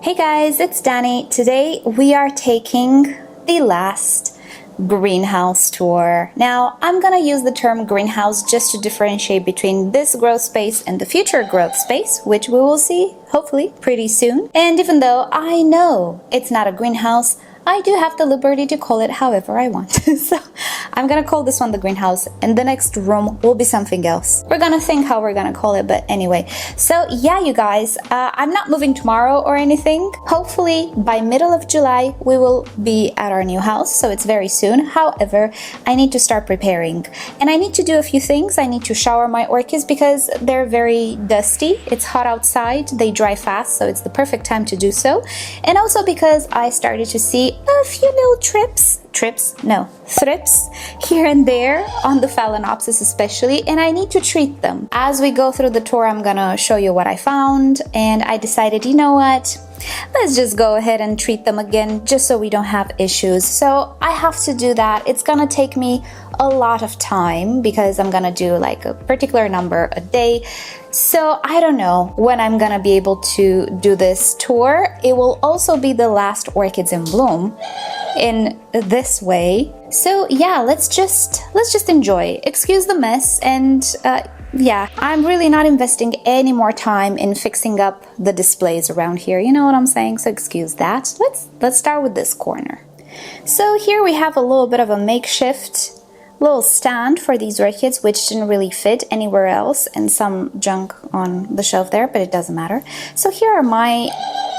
Hey guys, it's Danny. Today we are taking the last greenhouse tour. Now, I'm gonna use the term greenhouse just to differentiate between this growth space and the future growth space, which we will see hopefully pretty soon. And even though I know it's not a greenhouse, I do have the liberty to call it however I want. So I'm gonna call this one the greenhouse, and the next room will be something else. We're gonna think how we're gonna call it, but anyway. So yeah, you guys, I'm not moving tomorrow or anything. Hopefully by middle of July, we will be at our new house, so it's very soon. However, I need to start preparing, and I need to do a few things. I need to shower my orchids because they're very dusty. It's hot outside, they dry fast, so it's the perfect time to do so. And also because I started to see a few little thrips here and there on the Phalaenopsis especially, and I need to treat them. As we go through the tour, I'm gonna show you what I found, and I decided, you know what, let's just go ahead and treat them again just so we don't have issues. So I have to do that. It's gonna take me a lot of time because I'm gonna do like a particular number a day. So I don't know when I'm gonna be able to do this tour. It will also be the last orchids in bloom in this way. So yeah, let's just enjoy. Excuse the mess, and yeah, I'm really not investing any more time in fixing up the displays around here. You know what I'm saying? So excuse that. Let's start with this corner. So here we have a little bit of a makeshift little stand for these orchids, which didn't really fit anywhere else, and some junk on the shelf there, but it doesn't matter. So here are my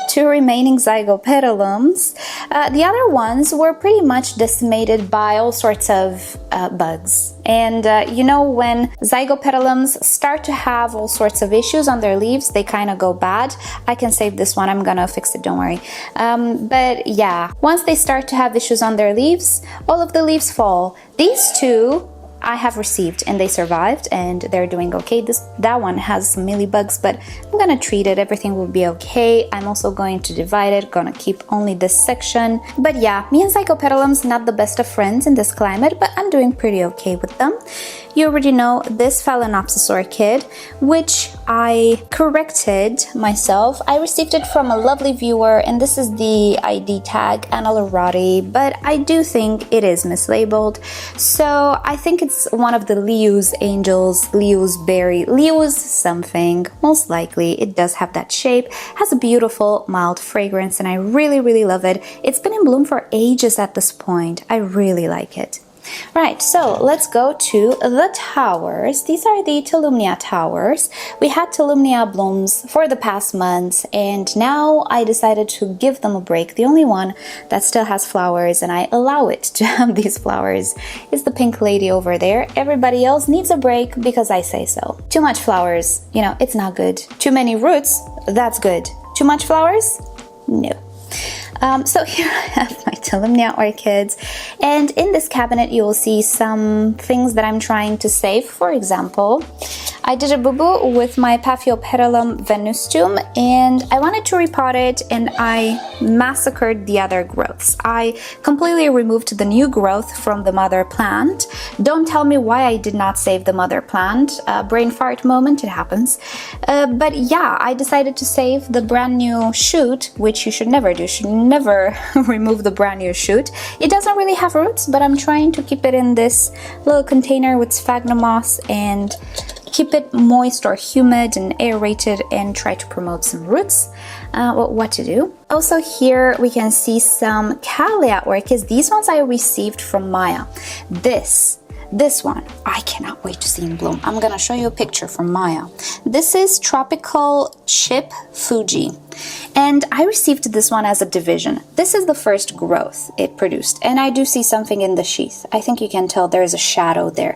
two remaining zygopetalums. The other ones were pretty much decimated by all sorts of bugs. And you know, when zygopetalums start to have all sorts of issues on their leaves, they kind of go bad. I can save this one, I'm gonna fix it, don't worry. But yeah, once they start to have issues on their leaves, all of the leaves fall. These two I have received and they survived and they're doing okay. That one has some mealybugs, but I'm gonna treat it. Everything will be okay. I'm also going to divide it, gonna keep only this section. But yeah, me and zygopetalums not the best of friends in this climate, but I'm doing pretty okay with them. You already know this Phalaenopsis orchid, which I corrected myself. I received it from a lovely viewer, and this is the ID tag, Annalorati, but I do think it is mislabeled. So I think it's one of the Leo's Angels, Leo's Berry, Leo's something. Most likely it does have that shape, has a beautiful mild fragrance, and I really, really love it. It's been in bloom for ages at this point. I really like it. Right, so let's go to the towers. These are the Tolumnia towers. We had Tolumnia blooms for the past months, and now I decided to give them a break. The only one that still has flowers, and I allow it to have these flowers, is the pink lady over there. Everybody else needs a break because I say so. Too much flowers, you know, it's not good. Too many roots, that's good. Too much flowers? No. So here I have my Tolumnia orchids, and in this cabinet you will see some things that I'm trying to save. For example, I did a boo-boo with my Paphiopedilum venustum, and I wanted to repot it, and I massacred the other growths. I completely removed the new growth from the mother plant. Don't tell me why I did not save the mother plant. Brain fart moment, it happens. But yeah, I decided to save the brand new shoot, which you should never do. You should never remove the brand new shoot. It doesn't really have roots, but I'm trying to keep it in this little container with sphagnum moss and keep it moist or humid and aerated and try to promote some roots. What to do. Also here we can see some Callia orchids. These ones I received from Maya. This one, I cannot wait to see in bloom. I'm gonna show you a picture from Maya. This is Tropical Chip Fuji, and I received this one as a division. This is the first growth it produced, and I do see something in the sheath. I think you can tell there's a shadow there.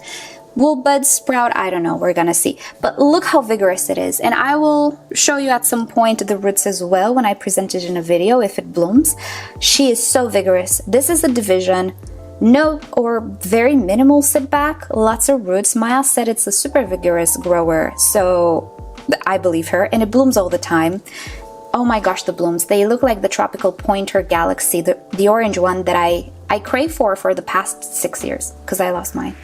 Will buds sprout? I don't know, we're gonna see. But look how vigorous it is, and I will show you at some point the roots as well when I present it in a video if it blooms. She is so vigorous. This is a division. No or very minimal sitback, lots of roots. Maya said it's a super vigorous grower, so I believe her, and it blooms all the time. Oh my gosh, the blooms, they look like the tropical pointer galaxy, the orange one that I I crave for the past 6 years because I lost mine.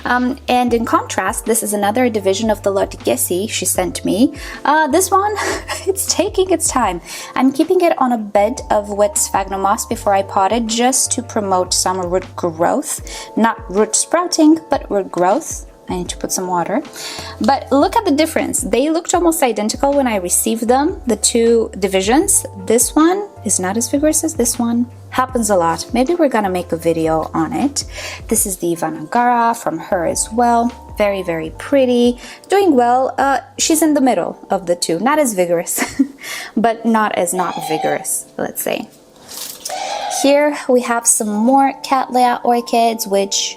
And in contrast, this is another division of the Nicosia she sent me. This one, it's taking its time. I'm keeping it on a bed of wet sphagnum moss before I pot it, just to promote some root growth. Not root sprouting, but root growth. I need to put some water. But look at the difference. They looked almost identical when I received them, the two divisions. This one is not as vigorous as this one. Happens a lot. Maybe we're gonna make a video on it. This is the Vanagara from her as well. Very, very pretty. Doing well. She's in the middle of the two. Not as vigorous, but not as not vigorous, let's say. Here we have some more Cattleya orchids, which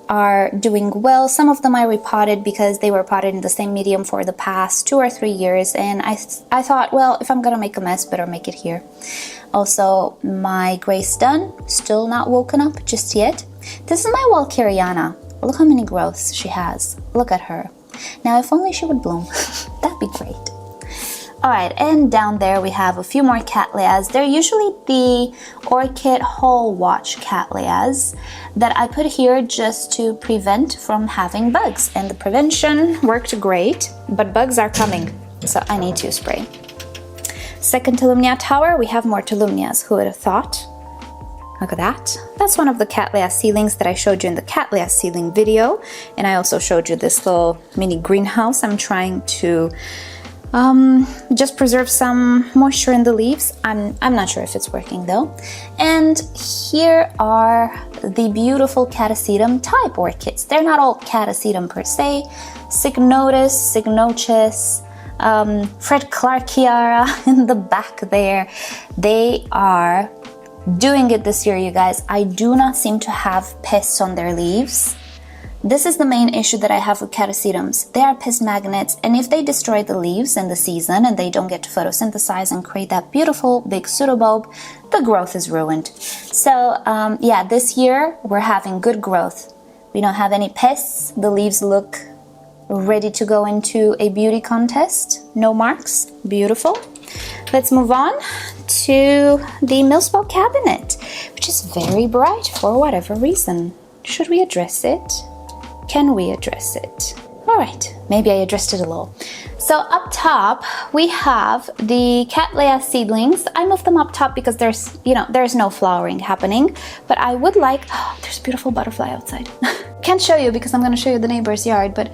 are doing well. Some of them I repotted because they were potted in the same medium for the past 2 or 3 years, and I thought, well, if I'm gonna make a mess, better make it here. Also, my Grace Dunn, still not woken up just yet. This is my Walkeriana. Look how many growths she has. Look at her. Now, if only she would bloom. That'd be great. Alright, and down there we have a few more Cattleyas. They're usually the Orchid Whole Watch Cattleyas that I put here just to prevent from having bugs. And the prevention worked great, but bugs are coming, so I need to spray. Second Tolumnia tower, we have more Tolumnias. Who would have thought? Look at that. That's one of the Cattleya seedlings that I showed you in the Cattleya seedling video. And I also showed you this little mini greenhouse. I'm trying to just preserve some moisture in the leaves. I'm not sure if it's working though. And here are the beautiful Catasetum type orchids. They're not all Catasetum per se. Signotus, Signochus, Fred Clarkiara in the back there. They are doing it this year, you guys. I do not seem to have pests on their leaves. This is the main issue that I have with Catasetums. They are pest magnets, and if they destroy the leaves in the season and they don't get to photosynthesize and create that beautiful big pseudobulb, the growth is ruined. So yeah, this year we're having good growth. We don't have any pests. The leaves look ready to go into a beauty contest. No marks. Beautiful. Let's move on to the Milsbo cabinet, which is very bright for whatever reason. Should we address it? Can we address it? All right, maybe I addressed it a little. So up top, we have the Cattleya seedlings. I moved them up top because there's no flowering happening, but I would like, oh, there's a beautiful butterfly outside. Can't show you because I'm gonna show you the neighbor's yard, but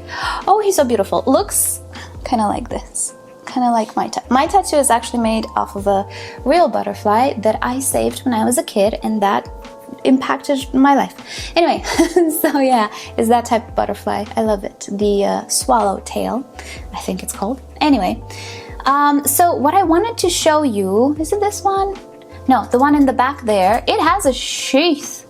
oh, he's so beautiful. Looks kind of like this. Kind of like my tattoo. My tattoo is actually made off of a real butterfly that I saved when I was a kid, and that impacted my life. Anyway, so yeah, it's that type of butterfly. I love it. The swallowtail, I think it's called. Anyway, so what I wanted to show you, is it this one? No, the one in the back there, it has a sheath.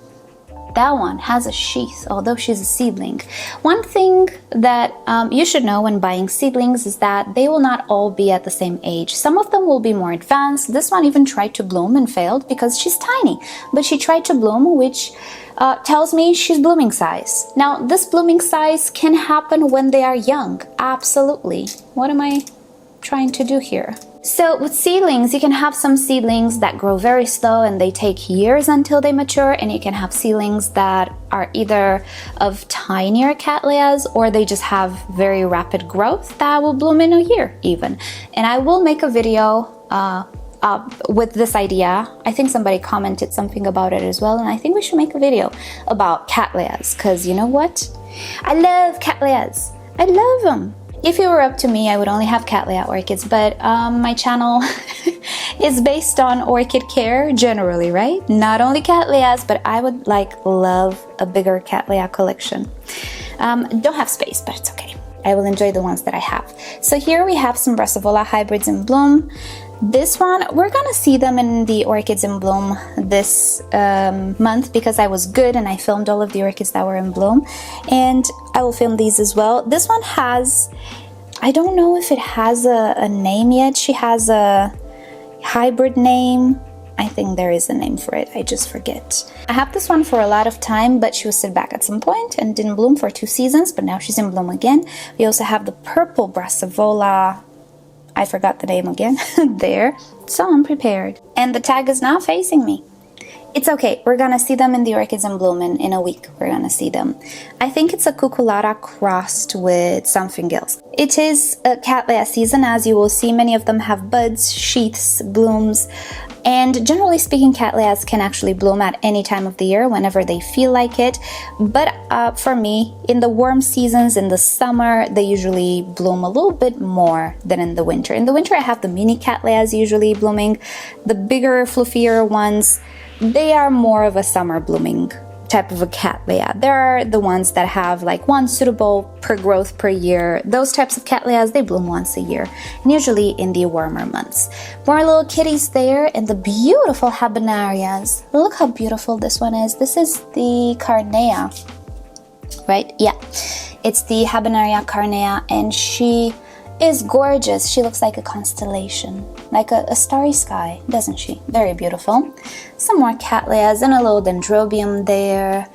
That one has a sheath, although she's a seedling. One thing that you should know when buying seedlings is that they will not all be at the same age. Some of them will be more advanced. This one even tried to bloom and failed because she's tiny, but she tried to bloom, which tells me she's blooming size. Now, this blooming size can happen when they are young, absolutely. What am I trying to do here? So with seedlings, you can have some seedlings that grow very slow and they take years until they mature, and you can have seedlings that are either of tinier Cattleyas or they just have very rapid growth that will bloom in a year even. And I will make a video with this idea. I think somebody commented something about it as well, and I think we should make a video about Cattleyas, because you know what? I love Cattleyas. I love them. If it were up to me, I would only have Cattleya orchids, but my channel is based on orchid care generally, right? Not only Cattleyas, but I would love a bigger Cattleya collection. Don't have space, but it's okay. I will enjoy the ones that I have. So here we have some Brassavola hybrids in bloom. This one, we're gonna see them in the Orchids in Bloom this month because I was good and I filmed all of the orchids that were in bloom, and I will film these as well. This one has, I don't know if it has a name yet. She has a hybrid name. I think there is a name for it, I just forget. I have this one for a lot of time, but she was set back at some point and didn't bloom for 2 seasons, but now she's in bloom again. We also have the purple Brassavola, I forgot the name again, there. So I'm prepared. And the tag is not facing me. it's okay. We're gonna see them in the Orchids in Bloom in a week. We're gonna see them. I think it's a cucullata crossed with something else. It is a Cattleya season. As you will see, many of them have buds, sheaths, blooms, and generally speaking, Cattleyas can actually bloom at any time of the year, whenever they feel like it. But for me, in the warm seasons, in the summer, they usually bloom a little bit more than in the winter. In the winter, I have the mini Cattleyas usually blooming. The bigger, fluffier ones, they are more of a summer blooming type of a Cattleya. There are the ones that have like one suitable per growth per year. Those types of Cattleyas, they bloom once a year, and usually in the warmer months. More little kitties there, and the beautiful habanerias. Look how beautiful this one is. This is the Carnea, right? Yeah, it's the Habaneria Carnea, and she is gorgeous. She looks like a constellation, like a starry sky, doesn't she? Very beautiful. Some more Cattleyas and a little dendrobium there.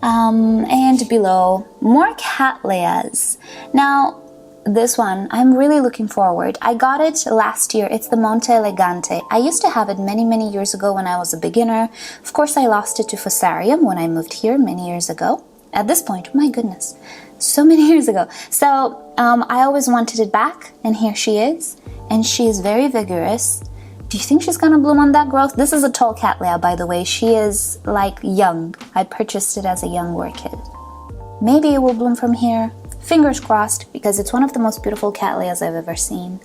And below, more Cattleyas. Now, this one, I'm really looking forward. I got it last year. It's the Monte Elegante. I used to have it many, many years ago when I was a beginner. Of course, I lost it to Fusarium when I moved here many years ago. At this point, my goodness, so many years ago. So I always wanted it back, and here she is, and she is very vigorous. Do you think she's gonna bloom on that growth? This is a tall Cattleya, by the way. She is like young. I purchased it as a young orchid. Maybe it will bloom from here. Fingers crossed, because it's one of the most beautiful Cattleyas I've ever seen.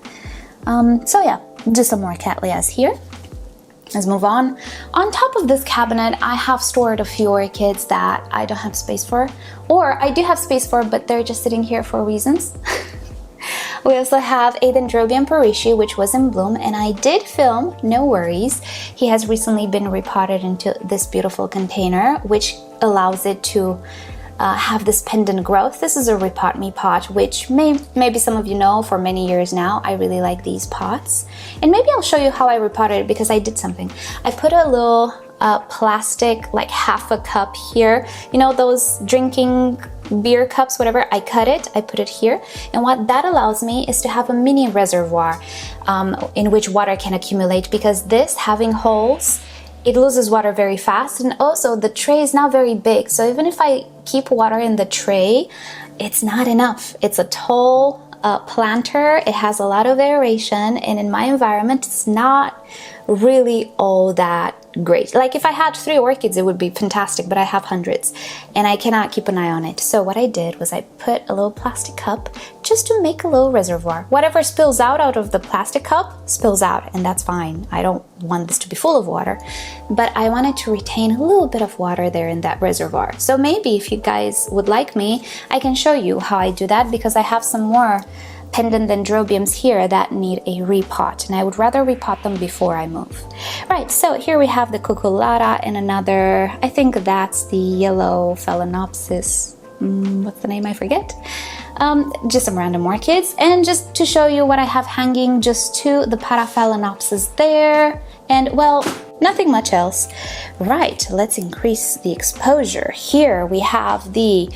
So yeah, just some more Cattleyas here. Let's move on. On top of this cabinet, I have stored a few orchids that I don't have space for, or I do have space for, but they're just sitting here for reasons. We also have a Dendrobium Parisi, which was in bloom, and I did film, no worries. He has recently been repotted into this beautiful container, which allows it to have this pendant growth. This is a rePotme pot, which maybe some of you know for many years now. I really like these pots. And maybe I'll show you how I repotted it, because I did something. I put a little plastic, like half a cup here. You know, those drinking beer cups, whatever. I cut it, I put it here. And what that allows me is to have a mini reservoir in which water can accumulate, because this, having holes, it loses water very fast, and also the tray is not very big, so even if I keep water in the tray, it's not enough. It's a tall planter, it has a lot of aeration, and in my environment it's not really all that great. Like if I had 3 orchids it would be fantastic, but I have hundreds and I cannot keep an eye on it. So what I did was I put a little plastic cup just to make a little reservoir. Whatever spills out of the plastic cup spills out, and that's fine. I don't want this to be full of water, but I wanted to retain a little bit of water there in that reservoir. So maybe if you guys would like me, I can show you how I do that, because I have some more pendant dendrobiums here that need a repot, and I would rather repot them before I move. Right, so here we have the cucullata and another, I think that's the yellow phalaenopsis. What's the name? I forget. Just some random orchids, and just to show you what I have hanging, just 2, the Paraphalaenopsis there, and well, nothing much else. Right, let's increase the exposure. Here we have the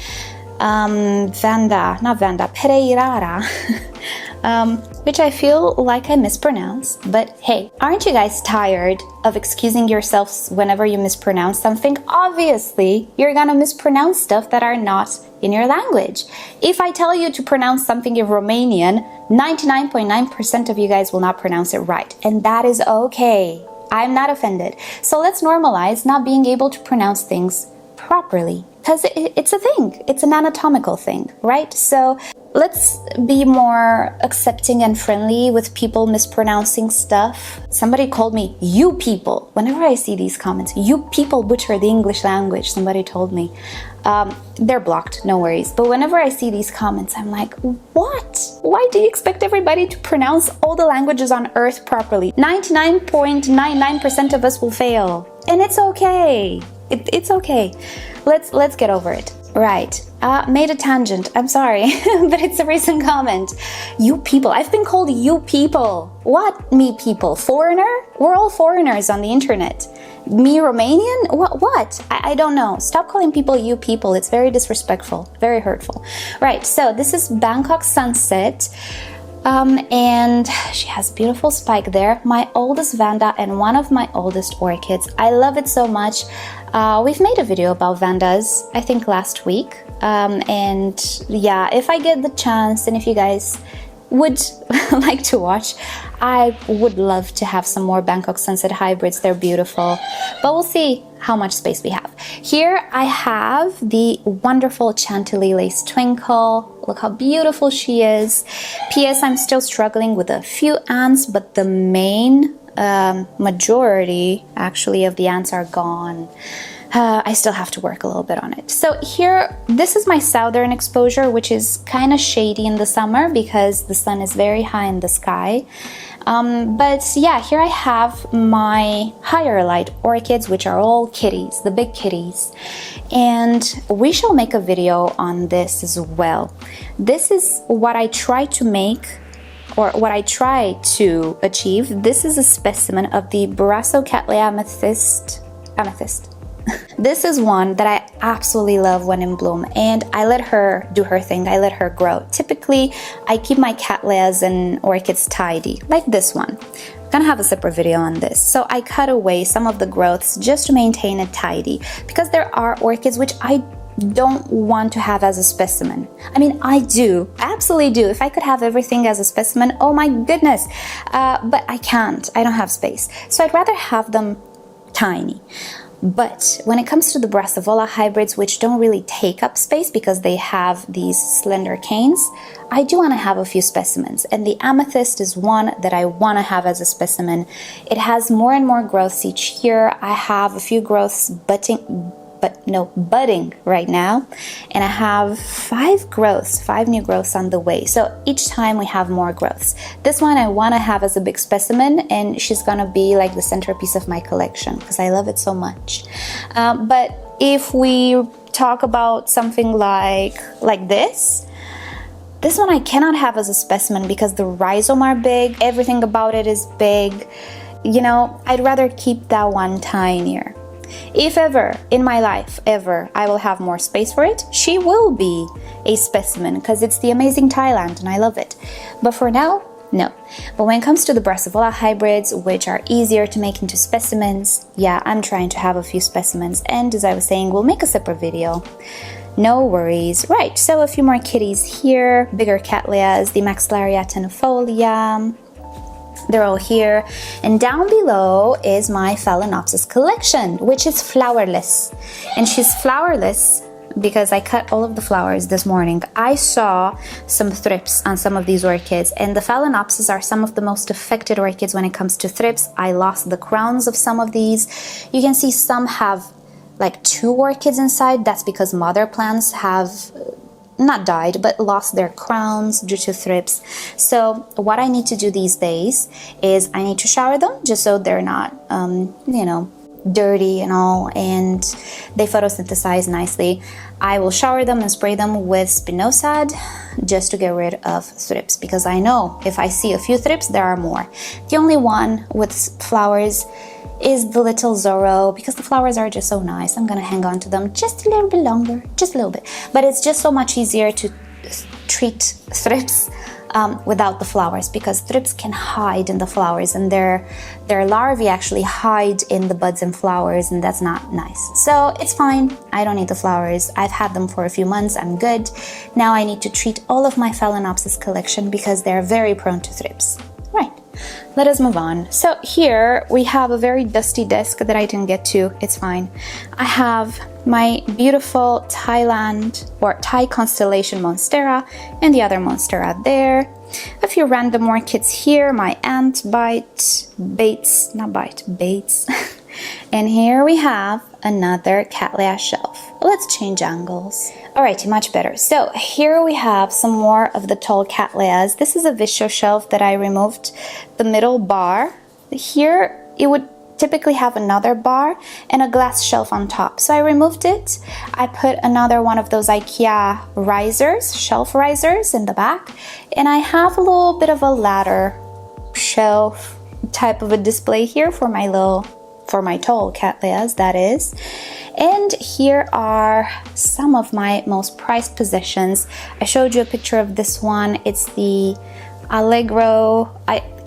Pereirara, which I feel like I mispronounced, but hey, aren't you guys tired of excusing yourselves whenever you mispronounce something? Obviously, you're gonna mispronounce stuff that are not in your language. If I tell you to pronounce something in Romanian, 99.9% of you guys will not pronounce it right, and that is okay. I'm not offended. So let's normalize not being able to pronounce things properly, because it's a thing, it's an anatomical thing, right? So let's be more accepting and friendly with people mispronouncing stuff. Somebody called me you people. Whenever I see these comments, you people butcher the English language, somebody told me. They're blocked, no worries. But whenever I see these comments, I'm like, what? Why do you expect everybody to pronounce all the languages on earth properly? 99.99% of us will fail, and it's okay. It's okay. Let's get over it. Right. Made a tangent. I'm sorry, but it's a recent comment. You people. I've been called you people. What? Me people? Foreigner? We're all foreigners on the internet. Me Romanian? What? I don't know. Stop calling people you people. It's very disrespectful. Very hurtful. Right. So this is Bangkok Sunset. And she has a beautiful spike there. My oldest Vanda and one of my oldest orchids. I love it so much. We've made a video about Vandas, I think last week. And yeah, if I get the chance and if you guys would like to watch, I would love to have some more Bangkok Sunset hybrids. They're beautiful, but we'll see how much space we have. Here I have the wonderful Chantilly Lace Twinkle. Look how beautiful she is. P.S. I'm still struggling with a few ants, but the main majority actually of the ants are gone. I still have to work a little bit on it. So here, this is my southern exposure, which is kind of shady in the summer because the sun is very high in the sky. But yeah, here I have my higher light orchids, which are all kitties, the big kitties. And we shall make a video on this as well. This is what I try to make, or what I try to achieve. This is a specimen of the Brassocatlia amethyst. This is one that I absolutely love when in bloom, and I let her do her thing. I let her grow. Typically, I keep my Cattleyas and orchids tidy, like this one. I'm gonna have a separate video on this. So I cut away some of the growths just to maintain it tidy, because there are orchids which I don't want to have as a specimen. I mean, I do, absolutely do. If I could have everything as a specimen, oh my goodness. But I can't, I don't have space. So I'd rather have them tiny. But when it comes to the Brassavola hybrids, which don't really take up space because they have these slender canes, I do want to have a few specimens. And the amethyst is one that I want to have as a specimen. It has more and more growths each year. I have a few growths budding right now, and I have 5 new growths on the way. So each time we have more growths. This one I want to have as a big specimen, and she's gonna be like the centerpiece of my collection because I love it so much. But if we talk about something like this one I cannot have as a specimen because the rhizome are big, everything about it is big. You know, I'd rather keep that one tinier. If ever in my life, I will have more space for it, she will be a specimen because it's the amazing Thailand and I love it. But for now, no. But when it comes to the Brassavola hybrids, which are easier to make into specimens, yeah, I'm trying to have a few specimens. And as I was saying, we'll make a separate video. No worries. Right, so a few more kitties here, bigger Cattleyas, the Maxillaria tenuifolia. They're all here, and down below is my Phalaenopsis collection, which is flowerless. And she's flowerless because I cut all of the flowers this morning. I saw some thrips on some of these orchids, and the Phalaenopsis are some of the most affected orchids when it comes to thrips. I lost the crowns of some of these. You can see some have like 2 orchids inside. That's because mother plants have not died, but lost their crowns due to thrips. So what I need to do these days is I need to shower them just so they're not, you know, dirty and all, and they photosynthesize nicely. I will shower them and spray them with spinosad just to get rid of thrips, because I know if I see a few thrips, there are more. The only one with flowers is the little Zorro, because the flowers are just so nice. I'm gonna hang on to them just a little bit longer, just a little bit. But it's just so much easier to treat thrips without the flowers, because thrips can hide in the flowers, and their larvae actually hide in the buds and flowers, and that's not nice. So it's fine, I don't need the flowers. I've had them for a few months, I'm good. Now I need to treat all of my Phalaenopsis collection because they're very prone to thrips. Right, let us move on. So here we have a very dusty desk that I didn't get to, it's fine. I have my beautiful Thailand or Thai constellation Monstera and the other Monstera there. A few random orchids here, my ant Bates. And here we have another Cattleya shelf. Let's change angles. Alrighty, much better. So here we have some more of the tall Cattleyas. This is a Vittsjo shelf that I removed the middle bar. Here it would typically have another bar and a glass shelf on top. So I removed it. I put another one of those Ikea risers, shelf risers in the back. And I have a little bit of a ladder shelf type of a display here for my tall Cattleyas, that is. And here are some of my most prized possessions. I showed you a picture of this one. It's the Allegro.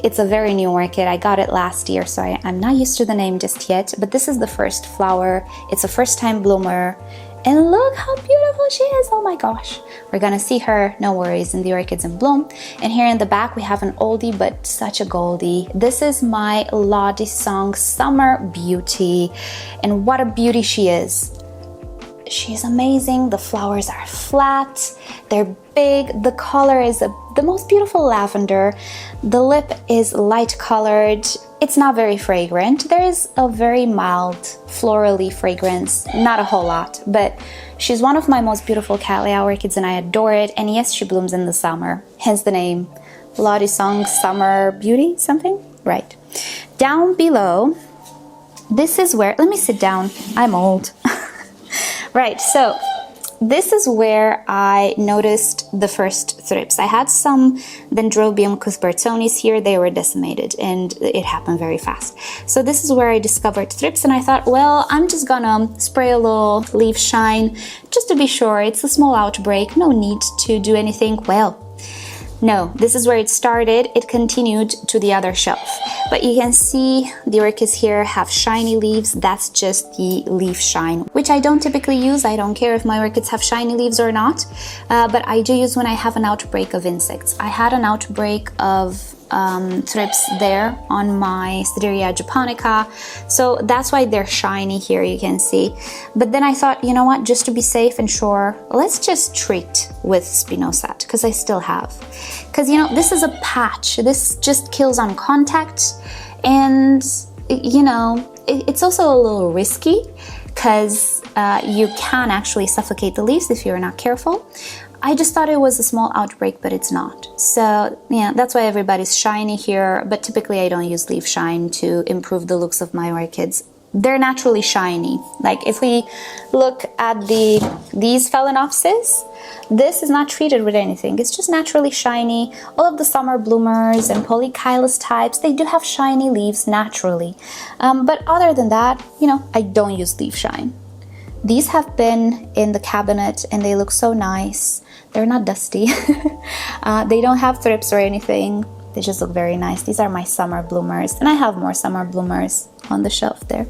It's a very new orchid. I got it last year, so I'm not used to the name just yet, but this is the first flower. It's a first time bloomer. And look how beautiful she is. Oh my gosh. We're gonna see her, no worries, in the Orchids in Bloom. And here in the back, we have an oldie, but such a goldie. This is my Lottie Song Summer Beauty. And what a beauty she is. She's amazing. The flowers are flat, they're big. The color is the most beautiful lavender. The lip is light colored. It's not very fragrant. There is a very mild florally fragrance, not a whole lot, but she's one of my most beautiful Cattleya orchids and I adore it. And yes, she blooms in the summer, hence the name Lottie Song Summer Beauty, something? Right. Down below, this is where, let me sit down, I'm old. Right, so this is where I noticed the first thrips. I had some Dendrobium cuthbertonis here. They were decimated and it happened very fast. So this is where I discovered thrips and I thought, well, I'm just gonna spray a little leaf shine just to be sure. It's a small outbreak, no need to do anything. Well, no, this is where it started. It continued to the other shelf. But you can see the orchids here have shiny leaves. That's just the leaf shine, which I don't typically use. I don't care if my orchids have shiny leaves or not. But I do use when I have an outbreak of insects. I had an outbreak of thrips there on my Sidereia japonica, so that's why they're shiny here, you can see. But then I thought, you know what, just to be safe and sure, let's just treat with spinosad, because I still have, because you know, this is a patch, this just kills on contact, and you know, it's also a little risky because you can actually suffocate the leaves if you're not careful. I just thought it was a small outbreak, but it's not. So yeah, that's why everybody's shiny here, but typically I don't use leaf shine to improve the looks of my orchids. They're naturally shiny. Like if we look at these Phalaenopsis, this is not treated with anything. It's just naturally shiny. All of the summer bloomers and Polychilus types, they do have shiny leaves naturally. But other than that, you know, I don't use leaf shine. These have been in the cabinet and they look so nice. They're not dusty. They don't have thrips or anything. They just look very nice. These are my summer bloomers, and I have more summer bloomers on the shelf there.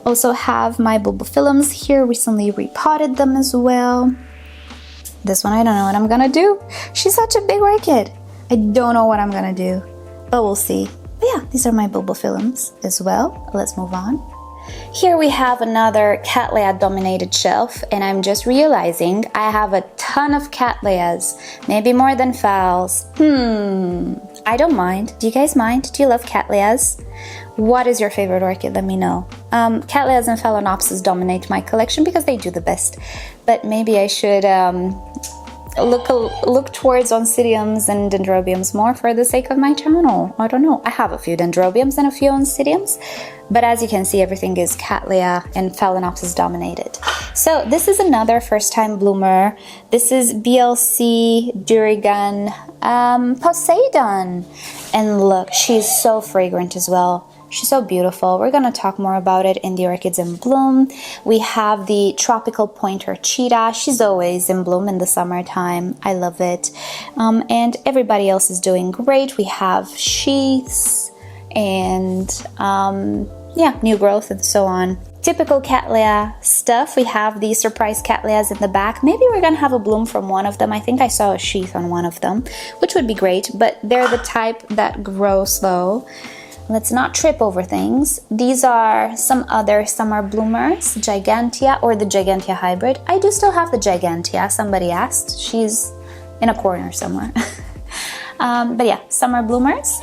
Also have my bulbophyllums here. Recently repotted them as well. This one, I don't know what I'm gonna do. She's such a big orchid. I don't know what I'm gonna do, but we'll see. But yeah, these are my bulbophyllums as well. Let's move on. Here we have another Cattleya dominated shelf, and I'm just realizing I have a ton of Cattleyas, maybe more than Phals. I don't mind. Do you guys mind? Do you love Cattleyas? What is your favorite orchid? Let me know. Cattleyas and Phalaenopsis dominate my collection because they do the best, but maybe I should look towards Oncidiums and Dendrobiums more for the sake of my channel. I don't know. I have a few Dendrobiums and a few Oncidiums, but as you can see, everything is Cattleya and Phalaenopsis dominated. So this is another first time bloomer. This is BLC Durigan Poseidon, and look, she's so fragrant as well. She's so beautiful. We're gonna talk more about it in the Orchids in Bloom. We have the tropical pointer cheetah. She's always in bloom in the summertime. I love it. And everybody else is doing great. We have sheaths and yeah, new growth and so on. Typical Cattleya stuff. We have the surprise Cattleyas in the back. Maybe we're gonna have a bloom from one of them. I think I saw a sheath on one of them, which would be great, but they're the type that grow slow. Let's not trip over things. These are some other summer bloomers, Gigantea or the Gigantea hybrid. I do still have the Gigantea, somebody asked. She's in a corner somewhere. But yeah, summer bloomers.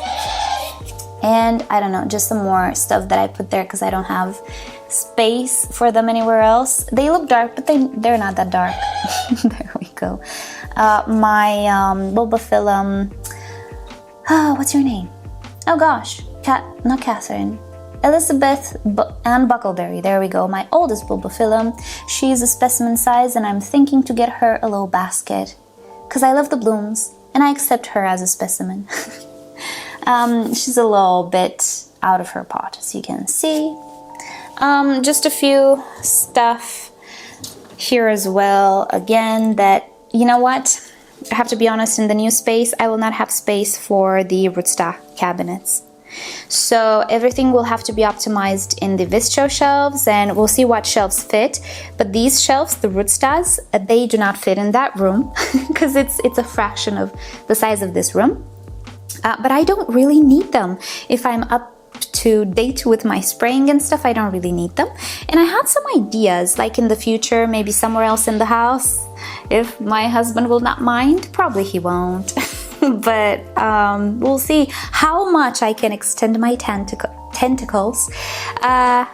And I don't know, just some more stuff that I put there because I don't have space for them anywhere else. They look dark, but they're not that dark. There we go. My bulbophyllum, what's your name? Oh gosh. Not Catherine, Elizabeth Ann Buckleberry. There we go. My oldest bulbophyllum. She's a specimen size, and I'm thinking to get her a little basket because I love the blooms and I accept her as a specimen. She's a little bit out of her pot, as you can see. Just a few stuff here as well. Again, that, you know what? I have to be honest, in the new space, I will not have space for the Rudsta cabinets. So everything will have to be optimized in the Vittsjo shelves, and we'll see what shelves fit. But these shelves, the Rudstas, they do not fit in that room because it's a fraction of the size of this room. But I don't really need them. If I'm up to date with my spraying and stuff, I don't really need them. And I had some ideas, like in the future, maybe somewhere else in the house, if my husband will not mind. Probably he won't. But we'll see how much I can extend my tentacles.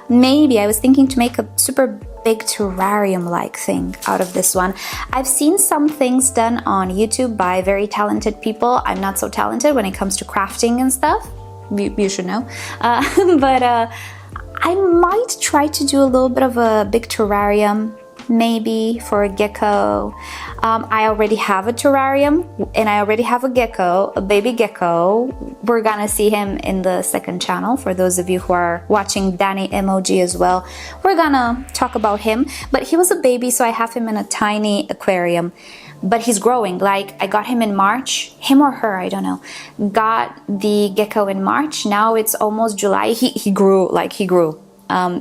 Maybe I was thinking to make a super big terrarium-like thing out of this one. I've seen some things done on YouTube by very talented people. I'm not so talented when it comes to crafting and stuff. You should know. But I might try to do a little bit of a big terrarium, maybe for a gecko. I already have a terrarium and I already have a gecko, a baby gecko. We're gonna see him in the second channel. For those of you who are watching Danny emoji as well, we're gonna talk about him. But he was a baby, so I have him in a tiny aquarium. But he's growing. Like, I got him in March, him or her, I don't know. Got the gecko in March. Now it's almost July. He grew, like he grew.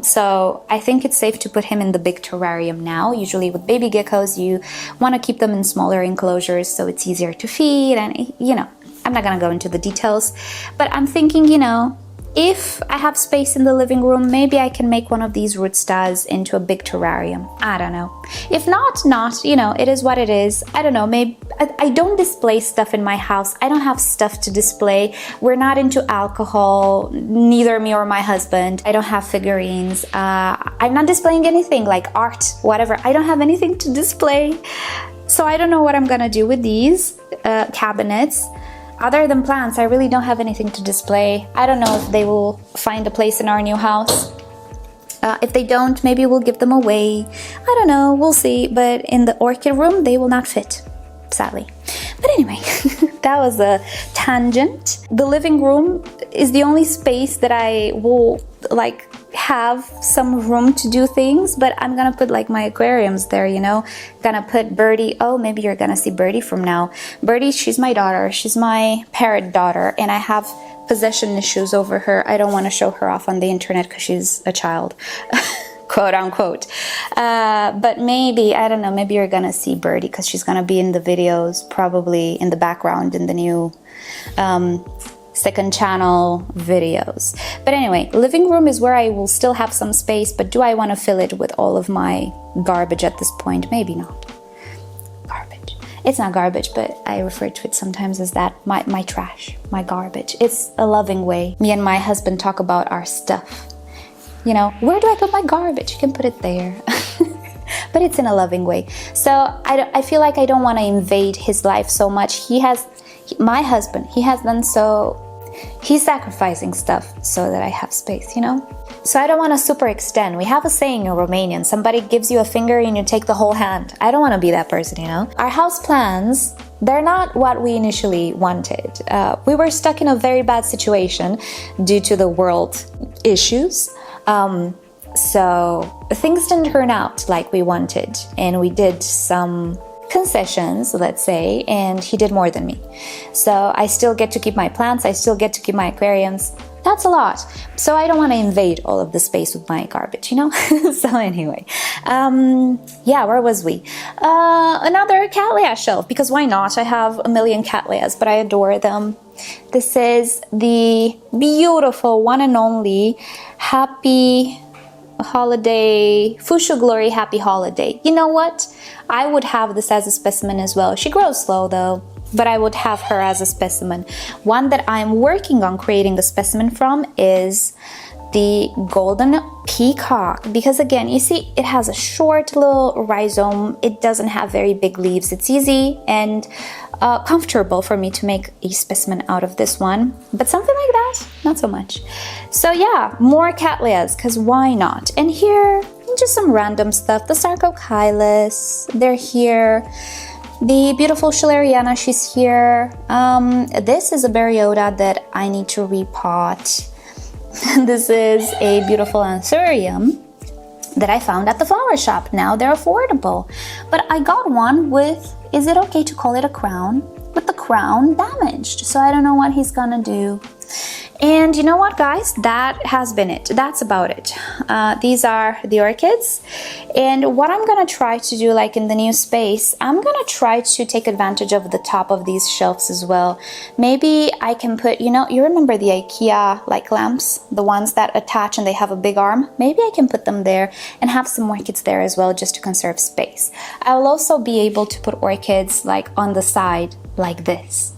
So I think it's safe to put him in the big terrarium now. Usually with baby geckos, you want to keep them in smaller enclosures so it's easier to feed, and you know, I'm not gonna go into the details, but I'm thinking, you know, if I have space in the living room, maybe I can make one of these Rudstas into a big terrarium. I don't know. If not, you know, it is what it is. I don't know, maybe I don't display stuff in my house. I don't have stuff to display. We're not into alcohol, neither me or my husband. I don't have figurines. I'm not displaying anything like art, whatever. I don't have anything to display. So I don't know what I'm gonna do with these cabinets. Other than plants, I really don't have anything to display. I don't know if they will find a place in our new house. If they don't, maybe we'll give them away. I don't know, we'll see. But in the orchid room, they will not fit, sadly. But anyway, that was a tangent. The living room is the only space that I will like have some room to do things, but I'm gonna put like my aquariums there, you know. Gonna put Birdie. Oh, maybe you're gonna see Birdie from now. Birdie, she's my daughter. She's my parrot daughter, and I have possession issues over her. I don't want to show her off on the internet because she's a child. Quote unquote. But maybe, I don't know, maybe you're gonna see Birdie because she's gonna be in the videos, probably in the background in the new second channel videos. But anyway, living room is where I will still have some space, but do I want to fill it with all of my garbage at this point? Maybe not. Garbage. It's not garbage, but I refer to it sometimes as that. My trash, my garbage. It's a loving way. Me and my husband talk about our stuff. You know, where do I put my garbage? You can put it there. But it's in a loving way. So I feel like I don't want to invade his life so much. My husband, he has done so. He's sacrificing stuff so that I have space, you know? So I don't want to super extend. We have a saying in Romanian, somebody gives you a finger and you take the whole hand. I don't want to be that person, you know? Our house plans, they're not what we initially wanted. We were stuck in a very bad situation due to the world issues. So things didn't turn out like we wanted, and we did some concessions, let's say, and he did more than me. So I still get to keep my plants, I still get to keep my aquariums. That's a lot. So I don't want to invade all of the space with my garbage, you know? So anyway, yeah, where was we? Another Cattleya shelf, because why not? I have a million Cattleyas, but I adore them. This is the beautiful one and only Happy Holiday, Fuchsia Glory Happy Holiday. You know what? I would have this as a specimen as well. She grows slow though, but I would have her as a specimen. One that I'm working on creating a specimen from is the Golden Peacock, because again, you see, it has a short little rhizome. It doesn't have very big leaves. It's easy and comfortable for me to make a specimen out of this one, but something like that, not so much. So yeah, more Cattleyas, because why not? And here, just some random stuff. The Sarcocailus, they're here. The beautiful Schilleriana, she's here. This is a Baryota that I need to repot. This is a beautiful Anthurium that I found at the flower shop. Now they're affordable. But I got one with, is it okay to call it a crown? With the crown damaged. So I don't know what he's gonna do. And you know what, guys? That has been it. That's about it. These are the orchids. And what I'm gonna try to do, like in the new space, I'm gonna try to take advantage of the top of these shelves as well. Maybe I can put, you know, you remember the Ikea like lamps, the ones that attach and they have a big arm? Maybe I can put them there and have some orchids there as well, just to conserve space. I'll also be able to put orchids like on the side like this.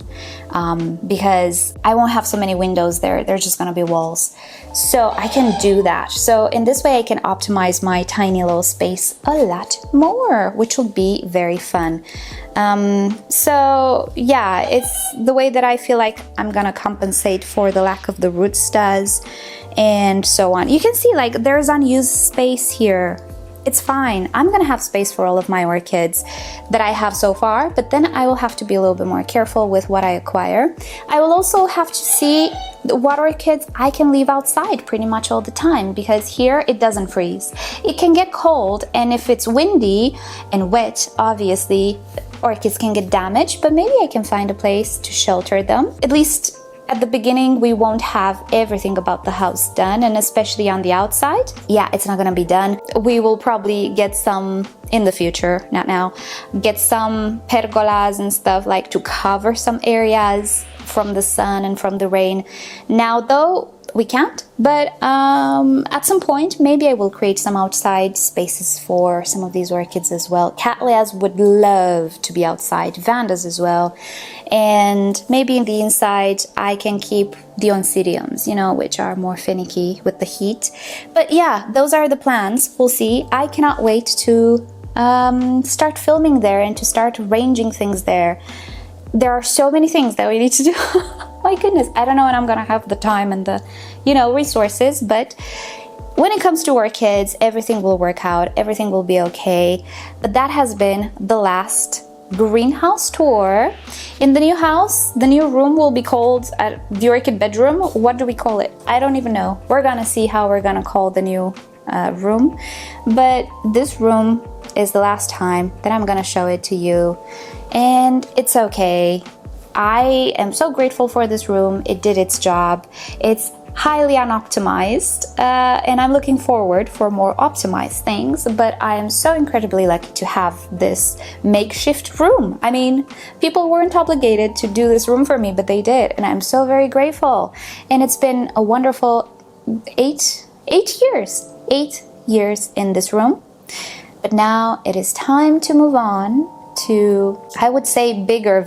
Because I won't have so many windows there. They're just gonna be walls. So I can do that. So in this way I can optimize my tiny little space a lot more, which will be very fun. So yeah, it's the way that I feel like I'm gonna compensate for the lack of the Rudstas and so on. You can see like there's unused space here. It's fine. I'm gonna have space for all of my orchids that I have so far, but then I will have to be a little bit more careful with what I acquire. I will also have to see what orchids I can leave outside pretty much all the time, because here it doesn't freeze. It can get cold, and if it's windy and wet, obviously orchids can get damaged, but maybe I can find a place to shelter them. At least at the beginning, we won't have everything about the house done, and especially on the outside. Yeah, it's not gonna be done. We will probably get some in the future, not now, get some pergolas and stuff like to cover some areas from the sun and from the rain. Now though, we can't, but at some point maybe I will create some outside spaces for some of these orchids as well. Cattleyas would love to be outside, Vandas as well, and maybe in the inside I can keep the oncidiums, you know, which are more finicky with the heat. But yeah, those are the plans. We'll see. I cannot wait to start filming there and to start arranging things there. There are so many things that we need to do. My goodness, I don't know when I'm gonna have the time and the, you know, resources, but when it comes to orchids, everything will work out, everything will be okay. But that has been the last greenhouse tour. In the new house, the new room will be called the orchid bedroom. What do we call it? I don't even know. We're gonna see how we're gonna call the new room. But this room is the last time that I'm gonna show it to you. And it's okay. I am so grateful for this room. It did its job. It's highly unoptimized, and I'm looking forward for more optimized things, but I am so incredibly lucky to have this makeshift room. I mean, people weren't obligated to do this room for me, but they did, and I'm so very grateful. And it's been a wonderful 8 years in this room. But now it is time to move on to, I would say bigger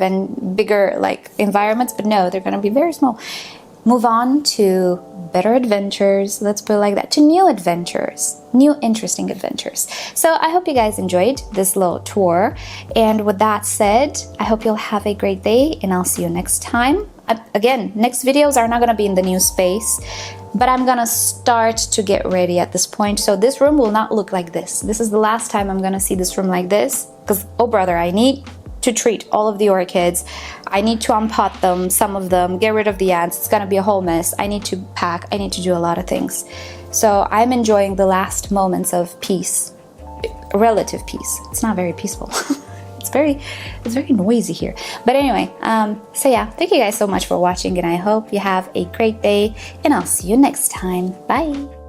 like environments, but no, they're gonna be very small. Move on to better adventures, let's put it like that, to new adventures, new interesting adventures. So I hope you guys enjoyed this little tour, and with that said, I hope you'll have a great day, and I'll see you next time. Again, next videos are not gonna be in the new space, but I'm gonna start to get ready at this point. So this room will not look like this. This is the last time I'm gonna see this room like this, because, oh brother, I need to treat all of the orchids. I need to unpot them, some of them, get rid of the ants. It's gonna be a whole mess. I need to pack, I need to do a lot of things. So I'm enjoying the last moments of peace, relative peace. It's not very peaceful. It's very noisy here. But anyway, so yeah, thank you guys so much for watching, and I hope you have a great day, and I'll see you next time. Bye.